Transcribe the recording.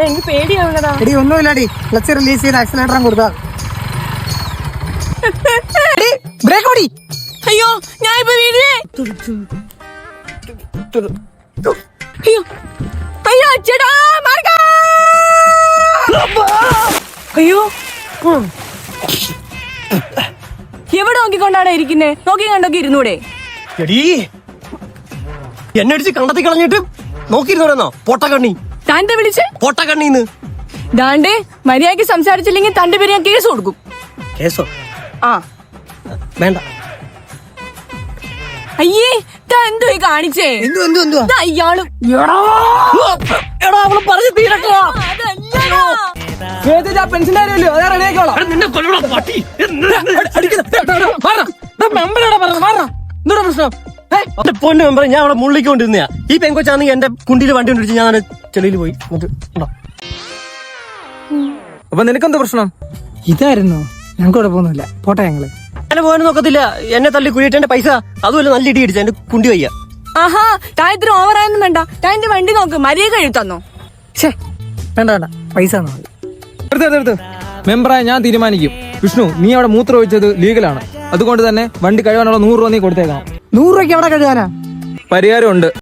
എനിക്ക് പേടിയാവുന്നതാ. എടി ഒന്നുമില്ലടി, clutch release ചെയ്ത് ആക്സിലേറ്റർ കൊടുത്താ. ബ്രേക്ക് ഓടി. അയ്യോ ഞാൻ ഇപ്പൊ വീടിനെ. അയ്യോ അയ്യോ ചേട്ടാ മാർഗ. അയ്യോ എവിടെ നോക്കിക്കൊണ്ടാണ് ഇരിക്കുന്നേ? നോക്കി കണ്ടൊക്കെ ഇരുന്നൂടെ? എടീ എന്നെ അടിച്ച് കണ്ടെത്തി കളഞ്ഞിട്ട് നോക്കിയിരുന്നോ പൊട്ടക്കണ്ണി. താൻ്റെ വിളിച്ച് പൊട്ടക്കണ്ണിന്ന് ദാണ്ടേ മര്യാദക്ക് സംസാരിച്ചില്ലെങ്കിൽ തന്റെ പേര് ഞാൻ കേസ് കൊടുക്കും. കേസോ? ആ വേണ്ട. അയ്യേ താ എന്തോ കാണിച്ചേ? ദാ ഇയാളും. എടാ അവള് പറഞ്ഞു തീരട്ടോ. പെൻഷൻ കാര്യമല്ലോ, അതാ റെഡിയാക്കോളാം. പൊന്നു മെമ്പർ, ഞാൻ അവിടെ മുള്ളിക്കൊണ്ടിരുന്നയാ. ഈ പെങ്കൊച്ചാണെങ്കിൽ എന്റെ കുണ്ടിയിൽ വണ്ടി കൊണ്ടിരിച്ച് ഞാൻ ചെളിയിൽ പോയി. അപ്പൊ നിനക്കെന്താ പ്രശ്നം? ഇതായിരുന്നു. ഞങ്ങൾക്ക് കുഴപ്പമൊന്നുമില്ല, പോട്ടെ ഞങ്ങള്. എന്നെ പോകാനും നോക്കത്തില്ല. എന്നെ തള്ളി കുഴിയിട്ടെ പൈസ അതുമല്ല നല്ല ഇടി അടിച്ച എന്റെ കുണ്ടി വയ്യ. ആഹാ താ ഇത്ര ഓവറായൊന്നും വേണ്ട. താൻ്റെ വണ്ടി നോക്ക്, മര്യാദ എഴുത്തന്നോ. വേണ്ട വേണ്ട, പൈസ എടുത്ത് മെമ്പറായ ഞാൻ തീരുമാനിക്കും. വിഷ്ണു, നീ അവിടെ മൂത്രം ഒഴിച്ചത് ലീഗലാണ്. അതുകൊണ്ട് തന്നെ വണ്ടി കഴിവാനുള്ള 100 രൂപ നീ കൊടുത്തേക്കണം. 100 രൂപയ്ക്ക് അവിടെ കഴിയാനാ? പരിഹാരമുണ്ട്.